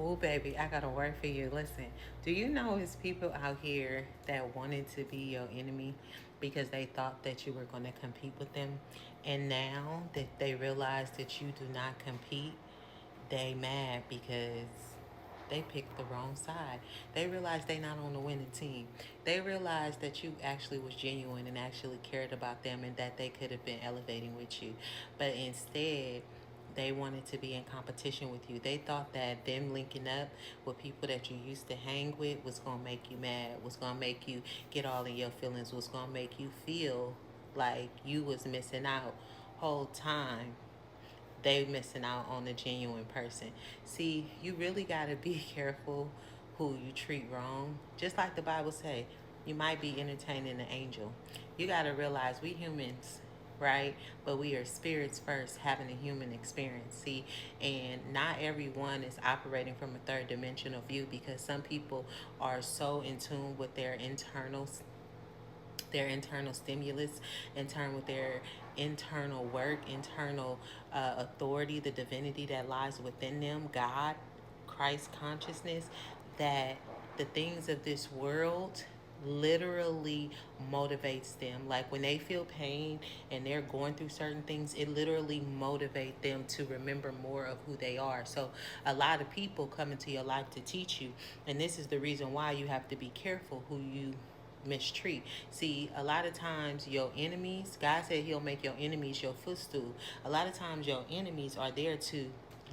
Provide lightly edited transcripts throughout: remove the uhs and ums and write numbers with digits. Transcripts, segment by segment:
Oh, baby, I got a word for you. Listen, do you know it's people out here that wanted to be your enemy because they thought that you were going to compete with them? And now that they realize that you do not compete, they mad because they picked the wrong side. They realize they not on the winning team. They realize that you actually was genuine and actually cared about them and that they could have been elevating with you. But instead, they wanted to be in competition with you. They thought that them linking up with people that you used to hang with was going to make you mad, was going to make you get all in your feelings, was going to make you feel like you was missing out whole time. They missing out on the genuine person. See, you really got to be careful who you treat wrong. Just like the Bible say, you might be entertaining an angel. You got to realize we humans, right? But we are spirits first, having a human experience. See, and not everyone is operating from a third dimensional view because some people are so in tune with their internal stimulus, in turn with their internal work, internal authority, the divinity that lies within them, God, Christ consciousness, that the things of this world literally motivates them. Like when they feel pain and they're going through certain things, it literally motivates them to remember more of who they are. So a lot of people come into your life to teach you, and this is the reason why you have to be careful who you mistreat. See, a lot of times your enemies, God said he'll make your enemies your footstool. A lot of times your enemies are there to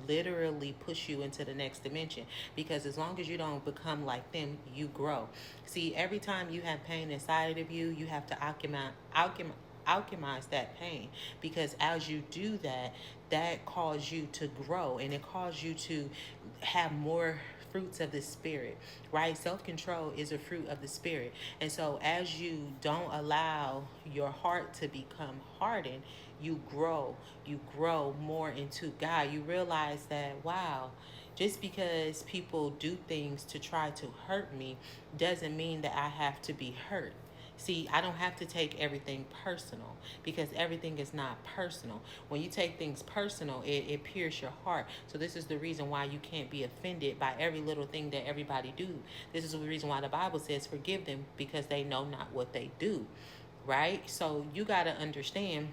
literally push you into the next dimension, because as long as you don't become like them, you grow. See, every time you have pain inside of you, you have to alchemize that pain, because as you do that, that causes you to grow and it causes you to have more fruits of the spirit, right? Self-control is a fruit of the spirit. And so as you don't allow your heart to become hardened, you grow more into God. You realize that, wow, just because people do things to try to hurt me doesn't mean that I have to be hurt. See, I don't have to take everything personal, because everything is not personal. When you take things personal, it pierces your heart. So this is the reason why you can't be offended by every little thing that everybody do. This is the reason why the Bible says forgive them because they know not what they do, right? So you got to understand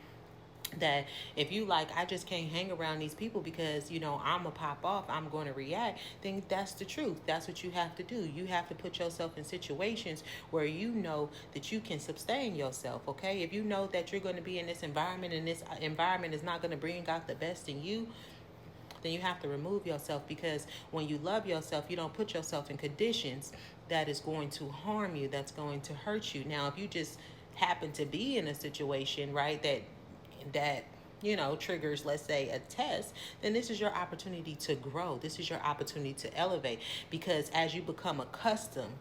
that if you like, I just can't hang around these people because I'm gonna pop off, I'm going to react, then that's the truth. That's what you have to do. You have to put yourself in situations where you know that you can sustain yourself. Okay, if you know that you're going to be in this environment and this environment is not going to bring out the best in you, then you have to remove yourself, because when you love yourself, you don't put yourself in conditions that is going to harm you, that's going to hurt you. Now if you just happen to be in a situation, right, that triggers, let's say, a test, then this is your opportunity to grow. This is your opportunity to elevate, because as you become accustomed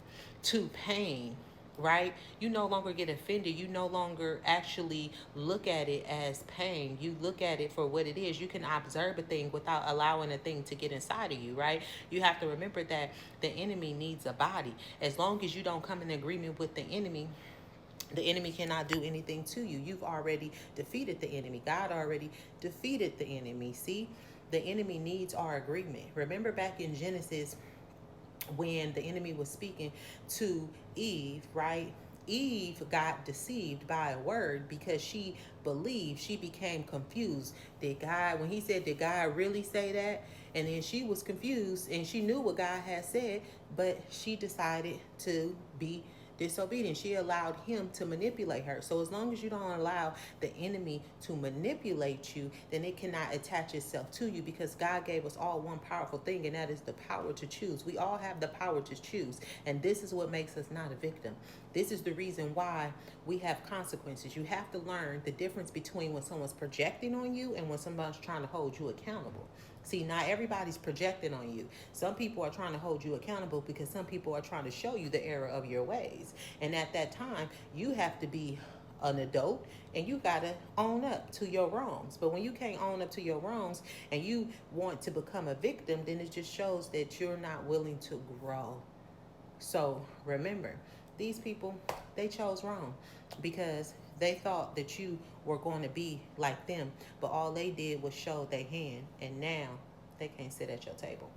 to pain, right, you no longer get offended. You no longer actually look at it as pain. You look at it for what it is. You can observe a thing without allowing a thing to get inside of you, right? You have to remember that the enemy needs a body. As long as you don't come in agreement with the enemy cannot do anything to you. You've already defeated the enemy. God already defeated the enemy. See, the enemy needs our agreement. Remember back in Genesis when the enemy was speaking to Eve, right? Eve got deceived by a word because she believed, she became confused. When he said, did God really say that? And then she was confused and she knew what God had said, but she decided to be disobedient. She allowed him to manipulate her. So as long as you don't allow the enemy to manipulate you, then it cannot attach itself to you, because God gave us all one powerful thing, and that is the power to choose. We all have the power to choose, and this is what makes us not a victim. This is the reason why we have consequences. You have to learn the difference between when someone's projecting on you and when someone's trying to hold you accountable. See, not everybody's projecting on you. Some people are trying to hold you accountable because some people are trying to show you the error of your ways. And at that time, you have to be an adult and you got to own up to your wrongs. But when you can't own up to your wrongs and you want to become a victim, then it just shows that you're not willing to grow. So remember, these people, they chose wrong because they thought that you were going to be like them, but all they did was show their hand, and now they can't sit at your table.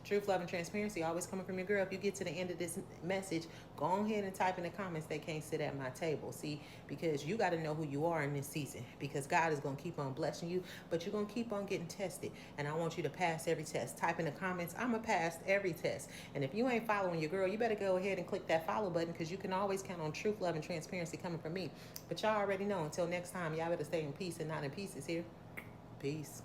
Truth, love, and transparency always coming from your girl. If you get to the end of this message, go ahead and type in the comments, they can't sit at my table. See, because you got to know who you are in this season, because God is going to keep on blessing you, but you're going to keep on getting tested. And I want you to pass every test. Type in the comments, I'm going to pass every test. And if you ain't following your girl, you better go ahead and click that follow button, because you can always count on truth, love, and transparency coming from me. But y'all already know, until next time, y'all better stay in peace and not in pieces here. Peace.